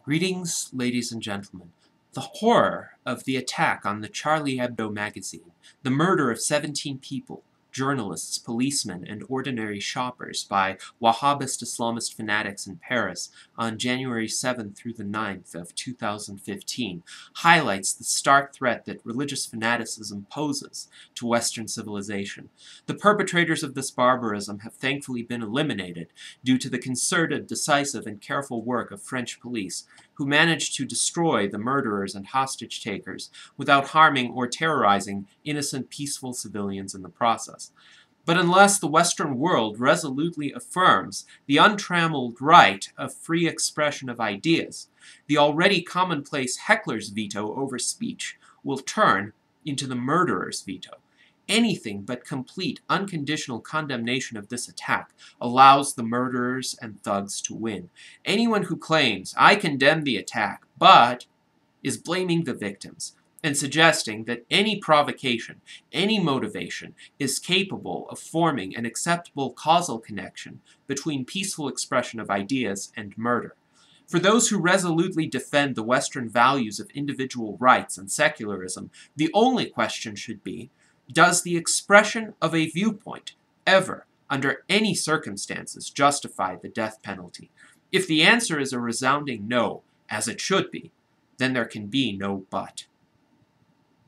Greetings, ladies and gentlemen. The horror of the attack on the Charlie Hebdo magazine, the murder of 17 people, journalists, policemen, and ordinary shoppers by Wahhabist Islamist fanatics in Paris on January 7th through the 9th of 2015 highlights the stark threat that religious fanaticism poses to Western civilization. The perpetrators of this barbarism have thankfully been eliminated due to the concerted, decisive, and careful work of French police, who managed to destroy the murderers and hostage-takers without harming or terrorizing innocent, peaceful civilians in the process. But unless the Western world resolutely affirms the untrammeled right of free expression of ideas, the already commonplace heckler's veto over speech will turn into the murderer's veto. Anything but complete, unconditional condemnation of this attack allows the murderers and thugs to win. Anyone who claims, "I condemn the attack, but," is blaming the victims and suggesting that any provocation, any motivation, is capable of forming an acceptable causal connection between peaceful expression of ideas and murder. For those who resolutely defend the Western values of individual rights and secularism, the only question should be, does the expression of a viewpoint ever, under any circumstances, justify the death penalty? If the answer is a resounding no, as it should be, then there can be no but.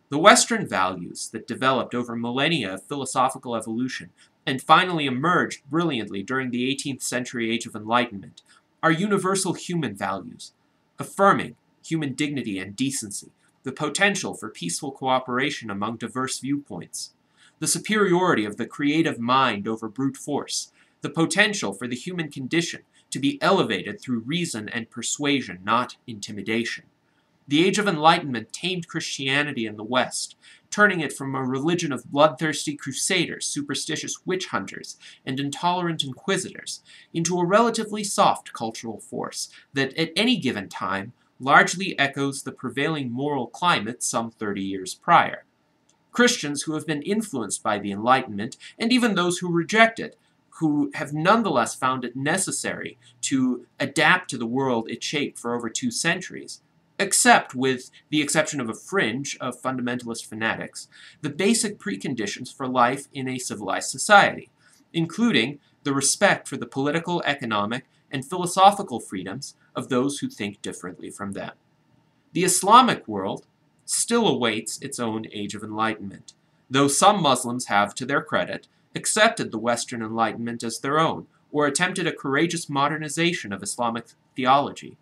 The Western values that developed over millennia of philosophical evolution and finally emerged brilliantly during the 18th century Age of Enlightenment are universal human values, affirming human dignity and decency, the potential for peaceful cooperation among diverse viewpoints, the superiority of the creative mind over brute force, the potential for the human condition to be elevated through reason and persuasion, not intimidation. The Age of Enlightenment tamed Christianity in the West, turning it from a religion of bloodthirsty crusaders, superstitious witch hunters, and intolerant inquisitors, into a relatively soft cultural force that, at any given time, largely echoes the prevailing moral climate some 30 years prior. Christians who have been influenced by the Enlightenment, and even those who reject it, who have nonetheless found it necessary to adapt to the world it shaped for over 2 centuries, accept, with the exception of a fringe of fundamentalist fanatics, the basic preconditions for life in a civilized society, including the respect for the political, economic, and philosophical freedoms of those who think differently from them. The Islamic world still awaits its own Age of Enlightenment, though some Muslims have, to their credit, accepted the Western Enlightenment as their own, or attempted a courageous modernization of Islamic theology.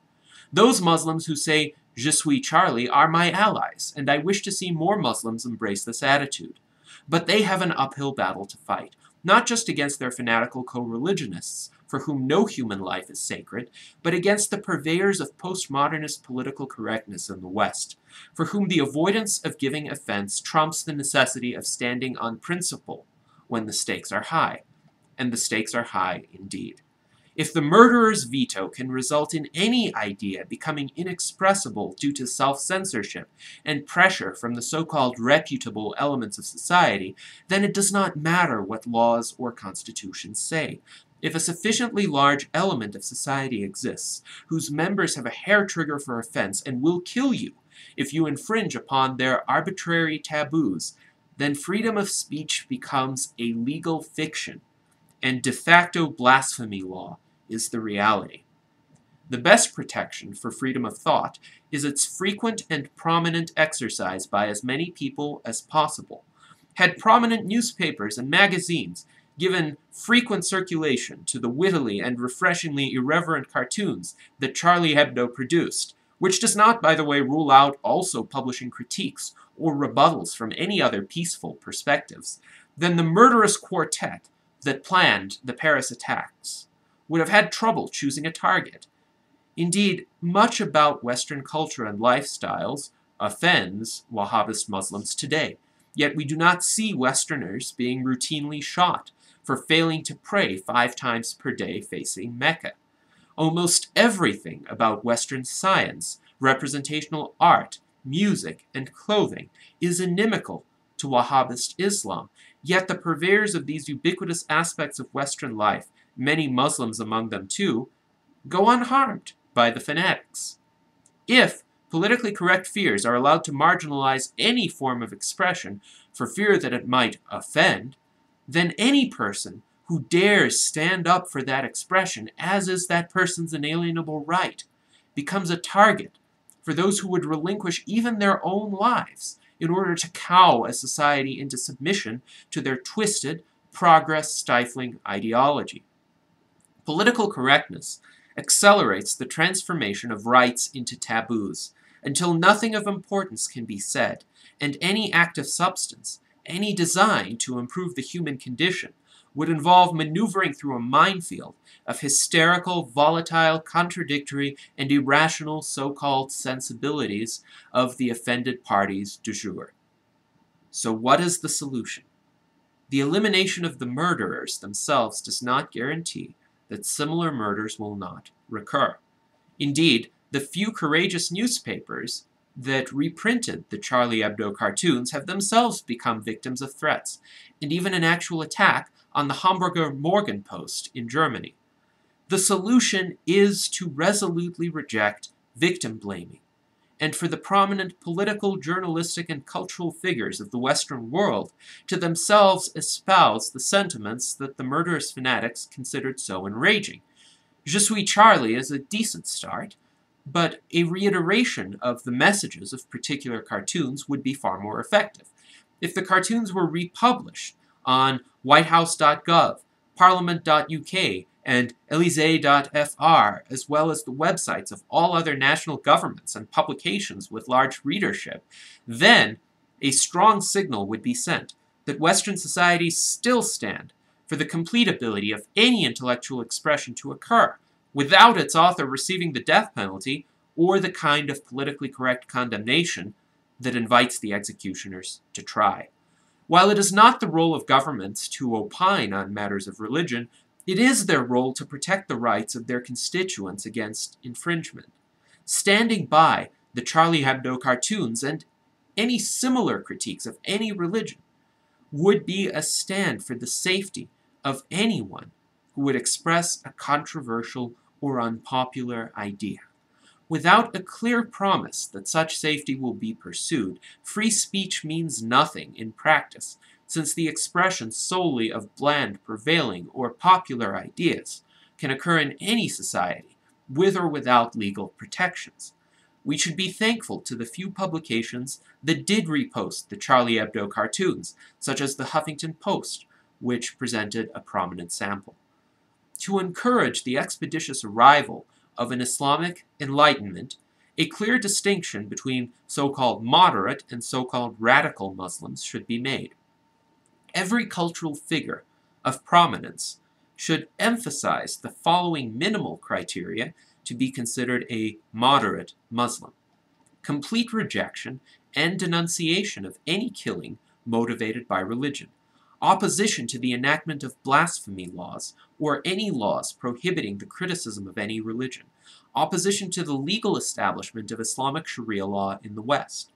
Those Muslims who say, "Je suis Charlie," are my allies, and I wish to see more Muslims embrace this attitude. But they have an uphill battle to fight, not just against their fanatical co-religionists, for whom no human life is sacred, but against the purveyors of postmodernist political correctness in the West, for whom the avoidance of giving offense trumps the necessity of standing on principle when the stakes are high. And the stakes are high indeed. If the murderer's veto can result in any idea becoming inexpressible due to self-censorship and pressure from the so-called reputable elements of society, then it does not matter what laws or constitutions say. If a sufficiently large element of society exists, whose members have a hair trigger for offense and will kill you if you infringe upon their arbitrary taboos, then freedom of speech becomes a legal fiction, and de facto blasphemy law is the reality. The best protection for freedom of thought is its frequent and prominent exercise by as many people as possible. Had prominent newspapers and magazines given frequent circulation to the wittily and refreshingly irreverent cartoons that Charlie Hebdo produced, which does not, by the way, rule out also publishing critiques or rebuttals from any other peaceful perspectives, then the murderous quartet that planned the Paris attacks would have had trouble choosing a target. Indeed, much about Western culture and lifestyles offends Wahhabist Muslims today, yet we do not see Westerners being routinely shot for failing to pray 5 times per day facing Mecca. Almost everything about Western science, representational art, music, and clothing is inimical to Wahhabist Islam, yet the purveyors of these ubiquitous aspects of Western life, many Muslims among them too, go unharmed by the fanatics. If politically correct fears are allowed to marginalize any form of expression for fear that it might offend, then any person who dares stand up for that expression, as is that person's inalienable right, becomes a target for those who would relinquish even their own lives in order to cow a society into submission to their twisted, progress-stifling ideology. Political correctness accelerates the transformation of rights into taboos, until nothing of importance can be said, and any act of substance, any design to improve the human condition, would involve maneuvering through a minefield of hysterical, volatile, contradictory, and irrational so-called sensibilities of the offended parties du jour. So what is the solution? The elimination of the murderers themselves does not guarantee that similar murders will not recur. Indeed, the few courageous newspapers that reprinted the Charlie Hebdo cartoons have themselves become victims of threats, and even an actual attack on the Hamburger Morgenpost in Germany. The solution is to resolutely reject victim blaming, and for the prominent political, journalistic, and cultural figures of the Western world to themselves espouse the sentiments that the murderous fanatics considered so enraging. Je suis Charlie is a decent start, but a reiteration of the messages of particular cartoons would be far more effective. If the cartoons were republished on whitehouse.gov, parliament.uk, and elysee.fr, as well as the websites of all other national governments and publications with large readership, then a strong signal would be sent that Western societies still stand for the complete ability of any intellectual expression to occur, without its author receiving the death penalty or the kind of politically correct condemnation that invites the executioners to try. While it is not the role of governments to opine on matters of religion, it is their role to protect the rights of their constituents against infringement. Standing by the Charlie Hebdo cartoons and any similar critiques of any religion would be a stand for the safety of anyone who would express a controversial or unpopular idea. Without a clear promise that such safety will be pursued, free speech means nothing in practice, since the expression solely of bland, prevailing, or popular ideas can occur in any society, with or without legal protections. We should be thankful to the few publications that did repost the Charlie Hebdo cartoons, such as the Huffington Post, which presented a prominent sample. To encourage the expeditious arrival of an Islamic Enlightenment, a clear distinction between so-called moderate and so-called radical Muslims should be made. Every cultural figure of prominence should emphasize the following minimal criteria to be considered a moderate Muslim: complete rejection and denunciation of any killing motivated by religion, opposition to the enactment of blasphemy laws or any laws prohibiting the criticism of any religion, opposition to the legal establishment of Islamic Sharia law in the West,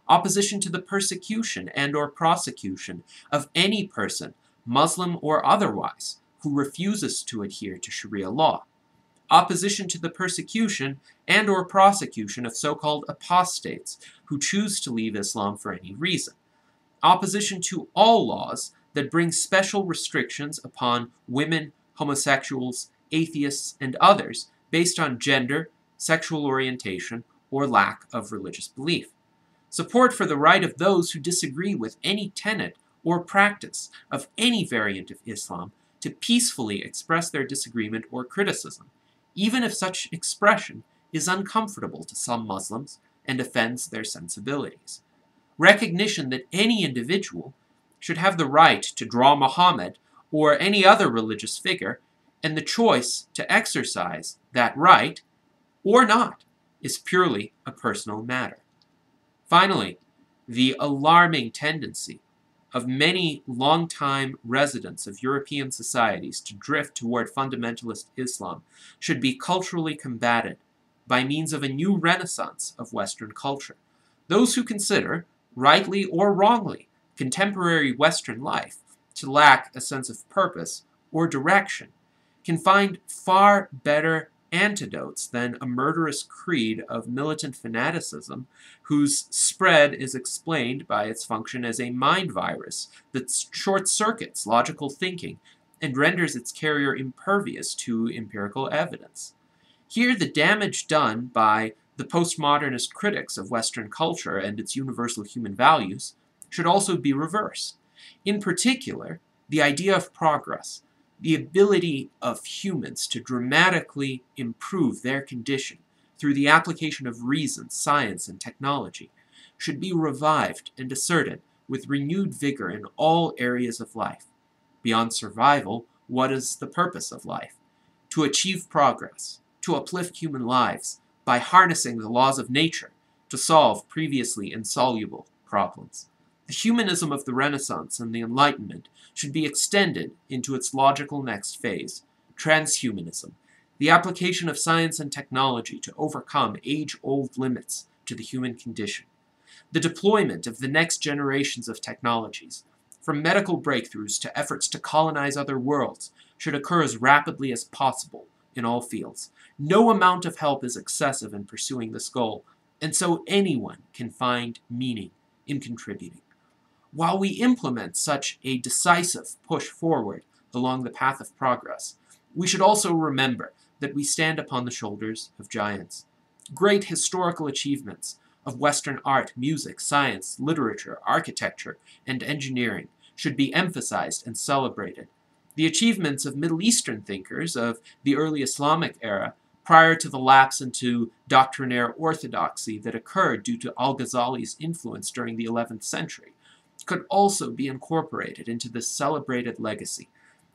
opposition to the persecution and or prosecution of any person, Muslim or otherwise, who refuses to adhere to Sharia law, opposition to the persecution and or prosecution of so-called apostates who choose to leave Islam for any reason, opposition to all laws that bring special restrictions upon women, homosexuals, atheists, and others based on gender, sexual orientation, or lack of religious belief. Support for the right of those who disagree with any tenet or practice of any variant of Islam to peacefully express their disagreement or criticism, even if such expression is uncomfortable to some Muslims and offends their sensibilities. Recognition that any individual should have the right to draw Muhammad or any other religious figure, and the choice to exercise that right or not is purely a personal matter. Finally, the alarming tendency of many long-time residents of European societies to drift toward fundamentalist Islam should be culturally combated by means of a new renaissance of Western culture. Those who consider, rightly or wrongly, contemporary Western life to lack a sense of purpose or direction can find far better antidotes than a murderous creed of militant fanaticism whose spread is explained by its function as a mind virus that short-circuits logical thinking and renders its carrier impervious to empirical evidence. Here, the damage done by the postmodernist critics of Western culture and its universal human values should also be reversed. In particular, the idea of progress, the ability of humans to dramatically improve their condition through the application of reason, science, and technology, should be revived and asserted with renewed vigor in all areas of life. Beyond survival, what is the purpose of life? To achieve progress, to uplift human lives by harnessing the laws of nature to solve previously insoluble problems. The humanism of the Renaissance and the Enlightenment should be extended into its logical next phase, transhumanism, the application of science and technology to overcome age-old limits to the human condition. The deployment of the next generations of technologies, from medical breakthroughs to efforts to colonize other worlds, should occur as rapidly as possible in all fields. No amount of help is excessive in pursuing this goal, and so anyone can find meaning in contributing. While we implement such a decisive push forward along the path of progress, we should also remember that we stand upon the shoulders of giants. Great historical achievements of Western art, music, science, literature, architecture, and engineering should be emphasized and celebrated. The achievements of Middle Eastern thinkers of the early Islamic era, prior to the lapse into doctrinaire orthodoxy that occurred due to al-Ghazali's influence during the 11th century, could also be incorporated into this celebrated legacy,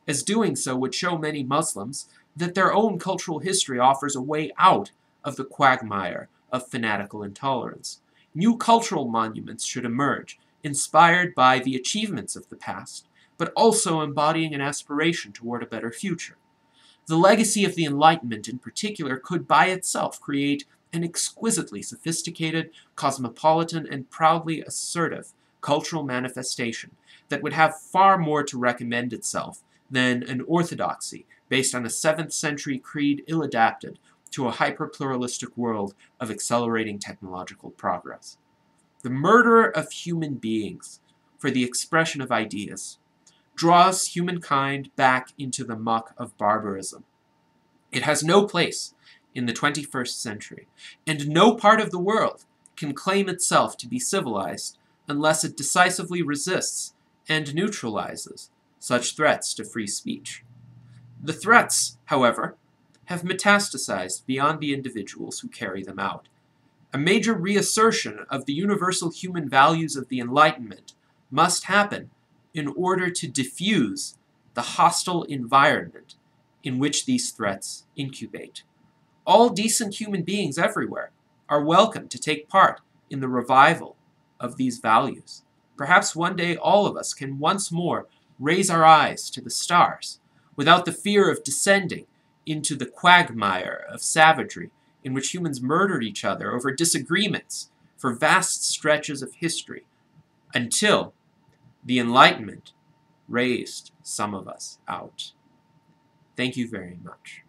as doing so would show many Muslims that their own cultural history offers a way out of the quagmire of fanatical intolerance. New cultural monuments should emerge, inspired by the achievements of the past, but also embodying an aspiration toward a better future. The legacy of the Enlightenment in particular could by itself create an exquisitely sophisticated, cosmopolitan, and proudly assertive cultural manifestation that would have far more to recommend itself than an orthodoxy based on a 7th century creed ill-adapted to a hyper-pluralistic world of accelerating technological progress. The murder of human beings for the expression of ideas draws humankind back into the muck of barbarism. It has no place in the 21st century, and no part of the world can claim itself to be civilized unless it decisively resists and neutralizes such threats to free speech. The threats, however, have metastasized beyond the individuals who carry them out. A major reassertion of the universal human values of the Enlightenment must happen in order to diffuse the hostile environment in which these threats incubate. All decent human beings everywhere are welcome to take part in the revival of these values. Perhaps one day all of us can once more raise our eyes to the stars without the fear of descending into the quagmire of savagery in which humans murdered each other over disagreements for vast stretches of history, until the Enlightenment raised some of us out. Thank you very much.